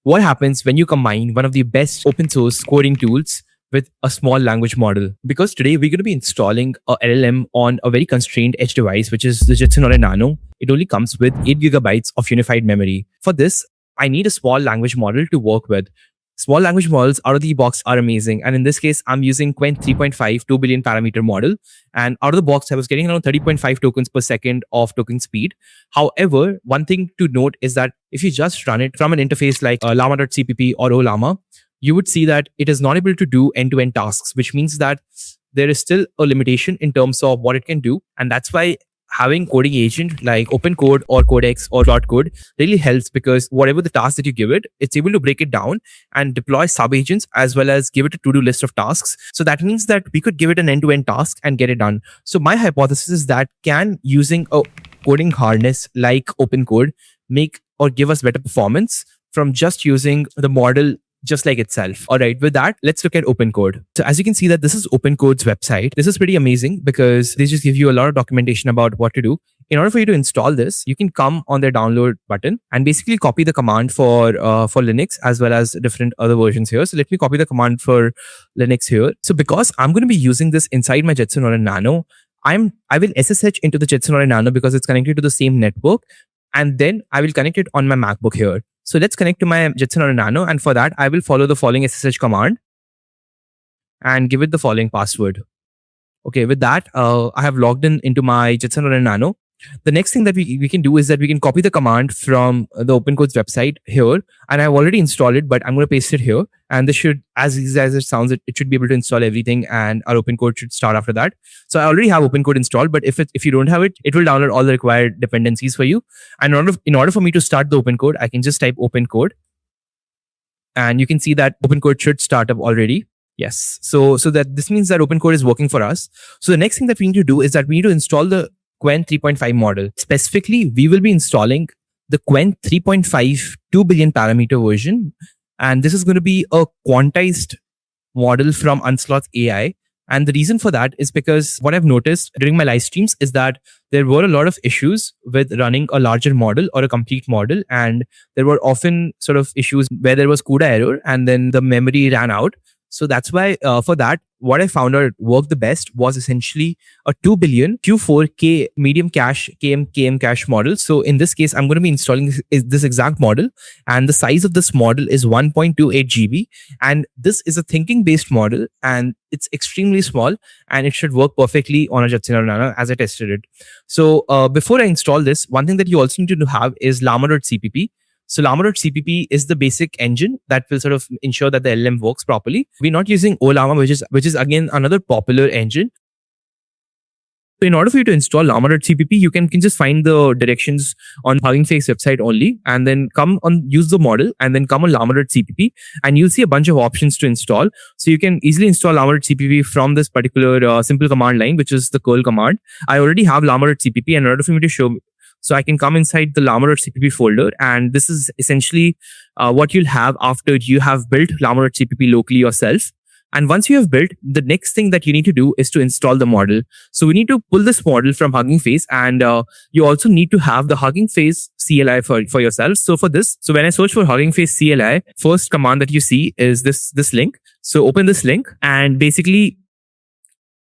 what happens when you combine one of the best open source coding tools with a small language model. Because today we're going to be installing a LLM on a very constrained edge device, which is the Jetson Orin Nano. It only comes with 8 gigabytes of unified memory. For this, I need a small language model to work with. Small language models out of the box are amazing. And in this case, I'm using Qwen 3.5 2 billion parameter model. And out of the box, I was getting around 30.5 tokens per second of token speed. However, one thing to note is that if you just run it from an interface like Llama.cpp or Llama, you would see that it is not able to do end-to-end tasks, which means that there is still a limitation in terms of what it can do. And that's why having coding agent like Opencode or Codex or Code really helps, because whatever the task that you give it, it's able to break it down and deploy sub-agents as well as give it a to-do list of tasks. So that means that we could give it an end-to-end task and get it done. So my hypothesis is that can using a coding harness like Opencode make or give us better performance from just using the model just like itself. All right, with that, let's look at Opencode. So as you can see that this is Opencode's website. This is pretty amazing because they just give you a lot of documentation about what to do. In order for you to install this, you can come on their download button and basically copy the command for Linux as well as different other versions here. So let me copy the command for Linux here. So because I'm going to be using this inside my Jetson Orin Nano, I will SSH into the Jetson Orin Nano because it's connected to the same network, and then I will connect it on my MacBook here. So let's connect to my Jetson Orin Nano, and for that, I will follow the following SSH command and give it the following password. Okay, with that, I have logged into my Jetson Orin Nano. The next thing that we can do is that we can copy the command from the Opencode's website here, and I've already installed it, but I'm going to paste it here. And this should, as easy as it sounds, it should be able to install everything, and our Opencode should start after that. So I already have Opencode installed, but if you don't have it, it will download all the required dependencies for you. And in order for me to start the Opencode, I can just type Opencode, and you can see that Opencode should start up already. Yes. So that this means that Opencode is working for us. So the next thing that we need to do is that we need to install the Qwen 3.5 model. Specifically, we will be installing the Qwen 3.5 2 billion parameter version. And this is going to be a quantized model from Unsloth AI. And the reason for that is because what I've noticed during my live streams is that there were a lot of issues with running a larger model or a complete model. And there were often sort of issues where there was CUDA error and then the memory ran out. So that's why for that, what I found out worked the best was essentially a 2 billion Q4K medium cache KM cache model. So in this case, I'm going to be installing this exact model, and the size of this model is 1.28 GB. And this is a thinking based model, and it's extremely small, and it should work perfectly on a Jetson Orin Nano as I tested it. So before I install this, one thing that you also need to have is Llama.cpp. So Llama.cpp is the basic engine that will sort of ensure that the LLM works properly. We're not using Ollama, which is again another popular engine. In order for you to install Llama.cpp, you can just find the directions on Hugging Face website only, and then use the model, and then come on Llama.cpp, and you'll see a bunch of options to install. So you can easily install Llama.cpp from this particular simple command line, which is the curl command. I already have Llama.cpp, and in order for me to show, so I can come inside the Llama.cpp folder, and this is essentially what you'll have after you have built Llama.cpp locally yourself. And once you have built, the next thing that you need to do is to install the model. So we need to pull this model from Hugging Face, and you also need to have the Hugging Face CLI for yourself. So for this, so when I search for Hugging Face CLI, first command that you see is this link. So open this link, and basically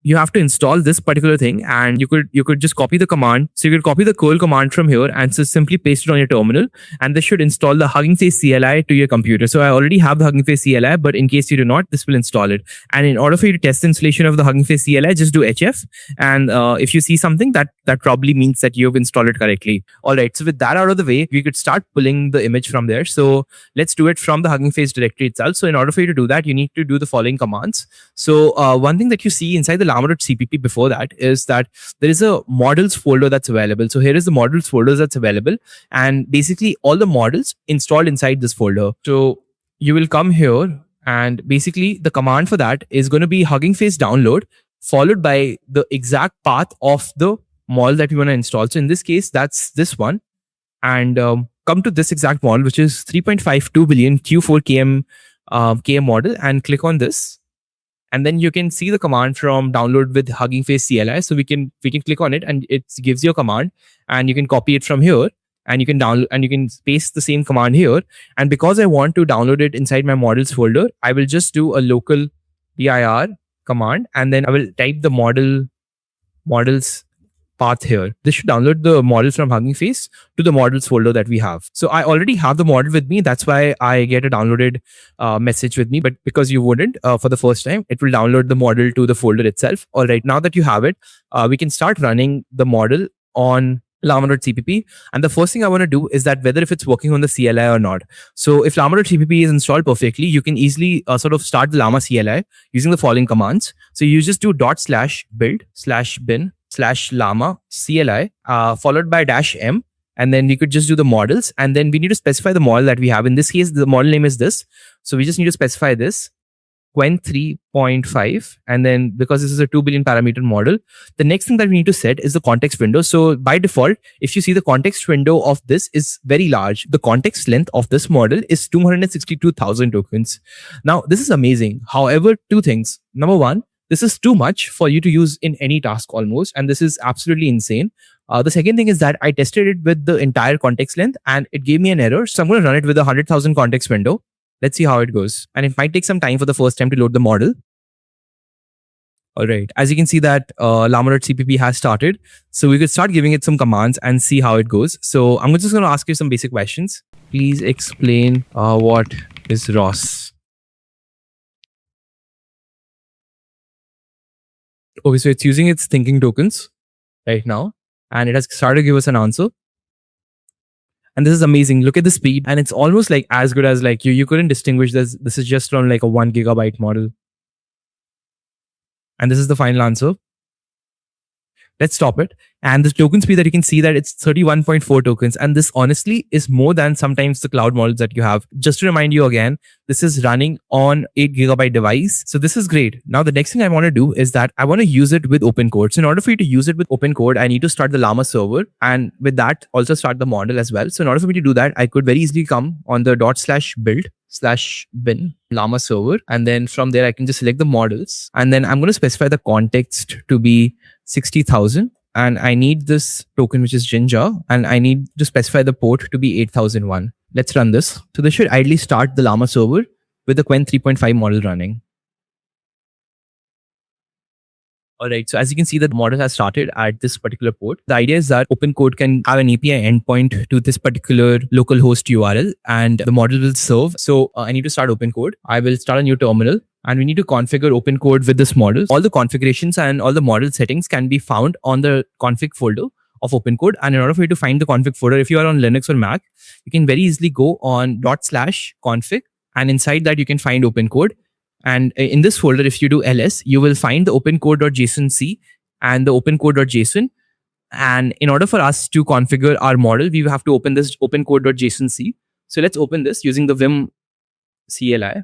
you have to install this particular thing, and you could just copy the command. So you could copy the curl command from here and just simply paste it on your terminal, and this should install the Hugging Face CLI to your computer. So I already have the Hugging Face CLI, but in case you do not, this will install it. And in order for you to test the installation of the Hugging Face CLI, just do HF, and if you see something, that probably means that you've installed it correctly. All right, so with that out of the way, we could start pulling the image from there. So let's do it from the Hugging Face directory itself. So in order for you to do that, you need to do the following commands. So one thing that you see inside the Llama.cpp before that is that there is a models folder that's available. So here is the models folder that's available, and basically all the models installed inside this folder. So you will come here, and basically the command for that is going to be Hugging Face download followed by the exact path of the model that we want to install. So in this case, that's this one, and come to this exact model, which is 3.52 billion Q4 KM model, and click on this. And then you can see the command from download with Hugging Face CLI. So we can click on it, and it gives you a command, and you can copy it from here and you can download and you can paste the same command here. And because I want to download it inside my models folder, I will just do a local dir command, and then I will type the models path here. This should download the models from Hugging Face to the models folder that we have. So I already have the model with me. That's why I get a downloaded message with me. But because you wouldn't for the first time, it will download the model to the folder itself. All right, now that you have it, we can start running the model on Llama.cpp. And the first thing I want to do is that whether if it's working on the CLI or not. So if Llama.cpp is installed perfectly, you can easily sort of start the Llama CLI using the following commands. So you just do /build/bin/llama CLI followed by -m, and then we could just do the models, and then we need to specify the model that we have. In this case, the model name is this. So we just need to specify this Qwen 3.5, and then because this is a 2 billion parameter model, the next thing that we need to set is the context window. So by default, if you see, the context window of this is very large. The context length of this model is 262,000 tokens. Now this is amazing. However, two things. Number one, this is too much for you to use in any task almost, and this is absolutely insane. The second thing is that I tested it with the entire context length and it gave me an error. So I'm going to run it with a 100,000 context window. Let's see how it goes. And it might take some time for the first time to load the model. All right. As you can see that Llama.cpp has started. So we could start giving it some commands and see how it goes. So I'm just going to ask you some basic questions. Please explain what is ROS. Okay, so it's using its thinking tokens right now, and it has started to give us an answer. And this is amazing. Look at the speed, and it's almost like as good as like you couldn't distinguish this. This is just from like a 1 GB model. And this is the final answer. Let's stop it. And the token speed that you can see that it's 31.4 tokens. And this honestly is more than sometimes the cloud models that you have. Just to remind you again, this is running on 8 GB device. So this is great. Now, the next thing I want to do is that I want to use it with OpenCode. So in order for you to use it with OpenCode, I need to start the Llama server. And with that, also start the model as well. So in order for me to do that, I could very easily come on the ./build/bin Llama server. And then from there, I can just select the models. And then I'm going to specify the context to be 60,000. And I need this token, which is Ginger. And I need to specify the port to be 8001. Let's run this. So this should ideally start the Llama server with the Qwen 3.5 model running. All right, so as you can see, the model has started at this particular port. The idea is that Opencode can have an API endpoint to this particular localhost URL, and the model will serve. So I need to start Opencode. I will start a new terminal, and we need to configure Opencode with this model. All the configurations and all the model settings can be found on the config folder of Opencode. And in order for you to find the config folder, if you are on Linux or Mac, you can very easily go on /config, and inside that you can find Opencode. And in this folder, if you do ls, you will find the opencode.jsonc and the opencode.json. And in order for us to configure our model, we have to open this opencode.jsonc. So let's open this using the vim CLI.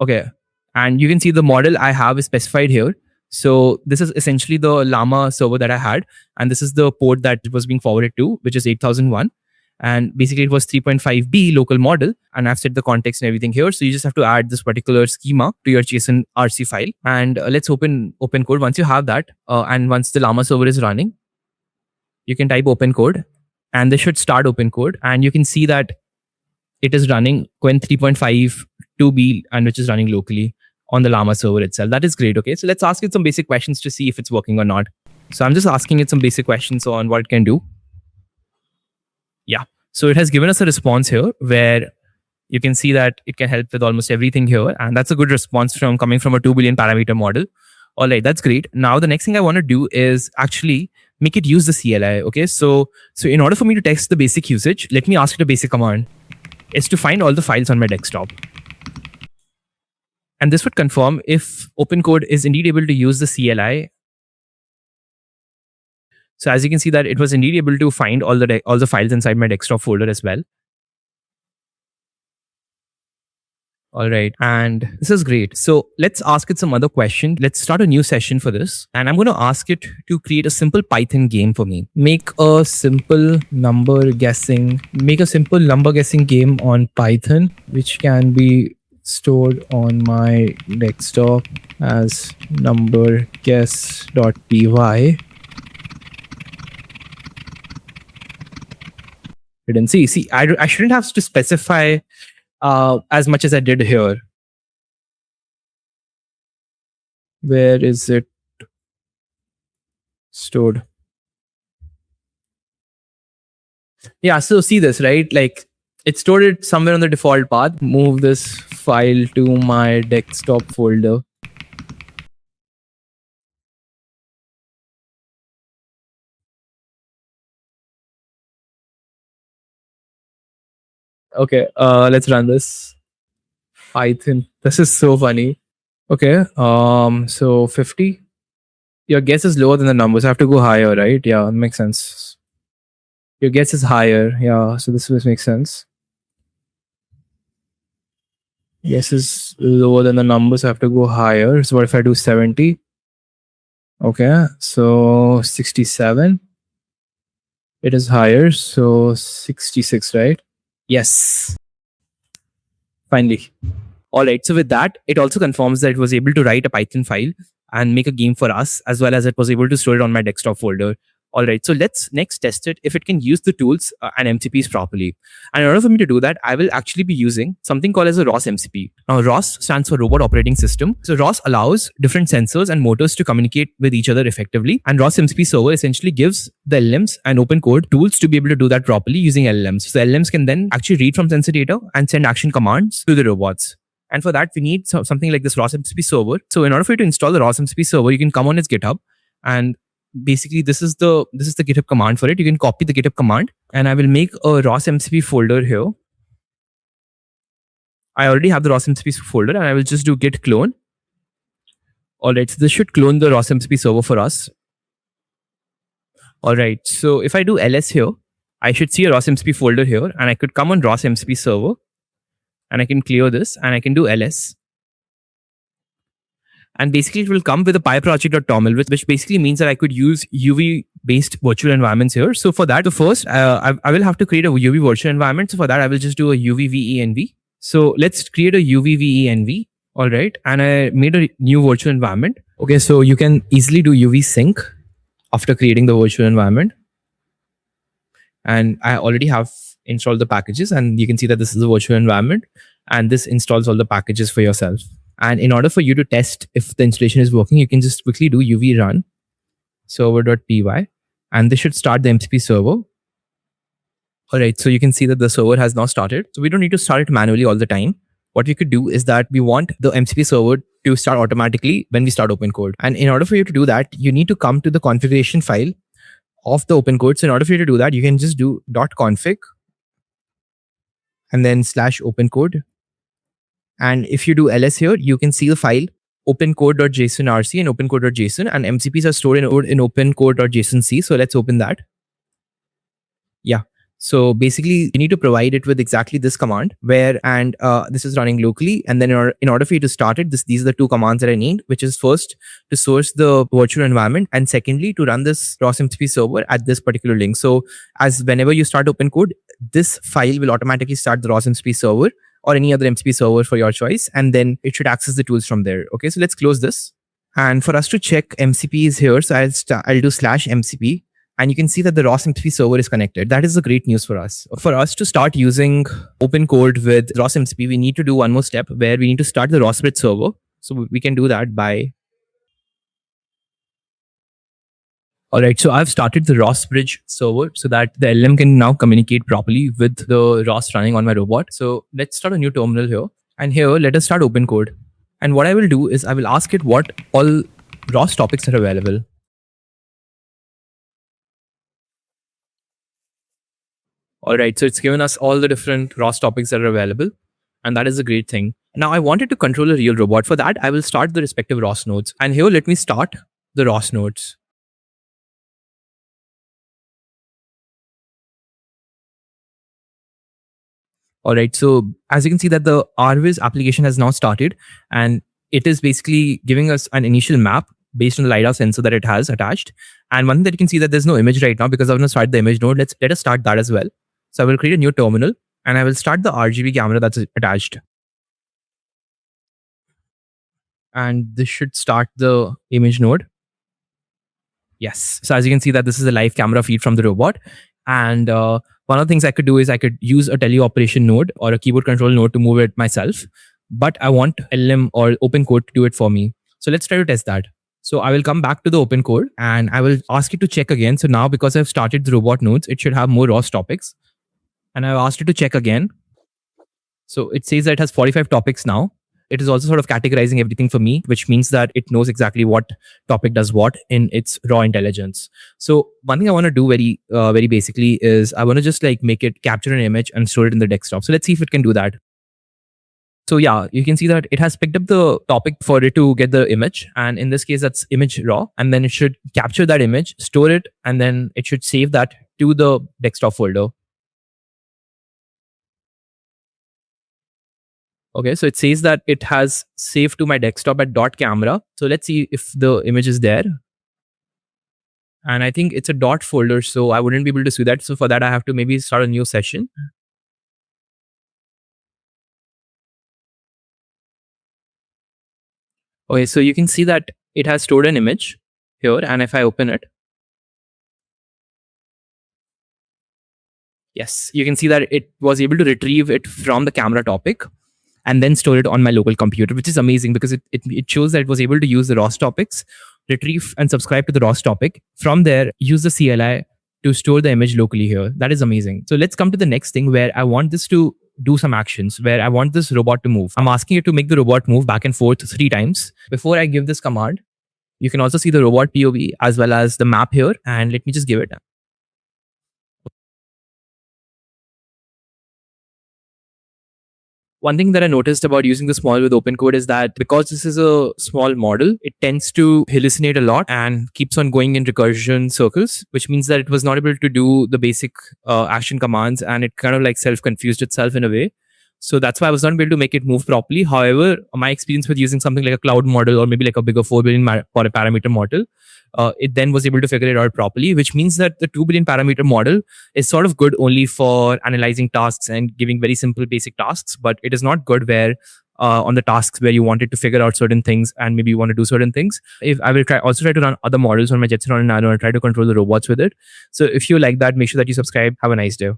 Okay. And you can see the model I have is specified here. So this is essentially the Llama server that I had. And this is the port that it was being forwarded to, which is 8001. And basically it was 3.5b local model, and I've set the context and everything here. So you just have to add this particular schema to your JSON RC file. And let's open Opencode. Once you have that, and once the Llama server is running, you can type Opencode, and this should start Opencode. And you can see that it is running Qwen 3.5 2b, and which is running locally on the Llama server itself. That is great. Okay, so let's ask it some basic questions to see if it's working or not. So I'm just asking it some basic questions on what it can do. Yeah. So it has given us a response here where you can see that it can help with almost everything here. And that's a good response from coming from a 2 billion parameter model. All right, that's great. Now, the next thing I want to do is actually make it use the CLI. Okay, so in order for me to test the basic usage, let me ask it a basic command. It's to find all the files on my desktop. And this would confirm if Opencode is indeed able to use the CLI. So as you can see that it was indeed able to find all the files inside my desktop folder as well. All right, and this is great. So let's ask it some other question. Let's start a new session for this. And I'm going to ask it to create a simple Python game for me. Make a simple number guessing game on Python, which can be stored on my desktop as numberguess.py. Hidden. See, I shouldn't have to specify as much as I did here. Where is it stored? Yeah, so see this, right? Like it stored it somewhere on the default path. Move this file to my desktop folder. Okay, let's run this. Python. This is so funny. Okay, so 50. Your guess is lower than the numbers. I have to go higher, right? Yeah, makes sense. Your guess is higher. Yeah, so this makes sense. Guess is lower than the numbers. I have to go higher. So what if I do 70? Okay, so 67. It is higher, so 66, right? Yes. Finally. All right. So with that, it also confirms that it was able to write a Python file and make a game for us, as well as it was able to store it on my desktop folder. All right. So let's next test it if it can use the tools and MCPs properly. And in order for me to do that, I will actually be using something called as a ROS MCP. Now, ROS stands for Robot Operating System. So ROS allows different sensors and motors to communicate with each other effectively. And ROS MCP server essentially gives the LLMs and OpenCode tools to be able to do that properly using LLMs. So LLMs can then actually read from sensor data and send action commands to the robots. And for that, we need something like this ROS MCP server. So in order for you to install the ROS MCP server, you can come on its GitHub, and basically this is the GitHub command for it. You can copy the GitHub command, and I will make a ROS MCP folder here. I already have the ROS MCP folder, and I will just do git clone. All right, so this should clone the ROS MCP server for us. All right, so if I do ls here, I should see a ROS MCP folder here, and I could come on ROS MCP server, and I can clear this, and I can do ls. And basically, it will come with a pyproject.toml, which basically means that I could use UV-based virtual environments here. So for that, first, I will have to create a UV virtual environment. So for that, I will just do a UVVENV. So let's create a UVVENV. All right. And I made a new virtual environment. Okay, so you can easily do UV sync after creating the virtual environment. And I already have installed the packages, and you can see that this is a virtual environment, and this installs all the packages for yourself. And in order for you to test if the installation is working, you can just quickly do UV run server.py, and this should start the MCP server. All right, so you can see that the server has now started. So we don't need to start it manually all the time. What we could do is that we want the MCP server to start automatically when we start Opencode. And in order for you to do that, you need to come to the configuration file of the Opencode. So in order for you to do that, you can just do .config and then /Opencode. And if you do ls here, you can see the file opencode.jsonrc and opencode.json, and MCPs are stored in opencode.jsonc. So let's open that. Yeah. So basically, you need to provide it with exactly this command and this is running locally. And then in order for you to start it, these are the two commands that I need, which is first to source the virtual environment, and secondly to run this ROS MCP server at this particular link. So as whenever you start Opencode, this file will automatically start the ROS MCP server or any other MCP server for your choice, and then it should access the tools from there. Okay, so let's close this. And for us to check MCPs here, so I'll do /MCP. And you can see that the ROS MCP server is connected. That is the great news for us. For us to start using Opencode with ROS MCP, we need to do one more step where we need to start the ROS Bridge server. So we can do that by... All right, so I've started the ROS Bridge server so that the LLM can now communicate properly with the ROS running on my robot. So let's start a new terminal here. And here, let us start Opencode. And what I will do is I will ask it what all ROS topics are available. All right, so it's given us all the different ROS topics that are available. And that is a great thing. Now I wanted to control a real robot. For that, I will start the respective ROS nodes. And here, let me start the ROS nodes. All right, so as you can see that the RViz application has now started, and it is basically giving us an initial map based on the LiDAR sensor that it has attached. And one thing that you can see that there's no image right now because I'm going to start the image node. Let us start that as well. So I will create a new terminal and I will start the RGB camera that's attached. And this should start the image node. Yes. So as you can see that this is a live camera feed from the robot. And One of the things I could do is I could use a teleoperation node or a keyboard control node to move it myself, but I want LLM or OpenCode to do it for me. So let's try to test that. So I will come back to the OpenCode and I will ask it to check again. So now because I've started the robot nodes, it should have more ROS topics. And I've asked it to check again. So it says that it has 45 topics now. It is also sort of categorizing everything for me, which means that it knows exactly what topic does what in its raw intelligence. So one thing I want to do very basically is I want to just like make it capture an image and store it in the desktop. So let's see if it can do that. So yeah, you can see that it has picked up the topic for it to get the image. And in this case, that's image raw. And then it should capture that image, store it, and then it should save that to the desktop folder. Okay, so it says that it has saved to my desktop at .camera. So let's see if the image is there. And I think it's a dot folder, so I wouldn't be able to see that. So for that, I have to maybe start a new session. Okay, so you can see that it has stored an image here. And if I open it, yes, you can see that it was able to retrieve it from the camera topic and then store it on my local computer, which is amazing because it shows that it was able to use the ROS topics, retrieve and subscribe to the ROS topic. From there, use the CLI to store the image locally here. That is amazing. So let's come to the next thing where I want this to do some actions, where I want this robot to move. I'm asking it to make the robot move back and forth 3 times. Before I give this command, you can also see the robot POV as well as the map here. And let me just give it. One thing that I noticed about using this model with OpenCode is that because this is a small model, it tends to hallucinate a lot and keeps on going in recursion circles, which means that it was not able to do the basic action commands and it kind of like self-confused itself in a way. So that's why I was not able to make it move properly. However, my experience with using something like a cloud model or maybe like a bigger 4 billion parameter model, it then was able to figure it out properly, which means that the 2 billion parameter model is sort of good only for analyzing tasks and giving very simple basic tasks, but it is not good where on the tasks where you wanted to figure out certain things and maybe you want to do certain things. If I will also try to run other models on my Jetson Orin Nano and try to control the robots with it. So if you like that, make sure that you subscribe. Have a nice day.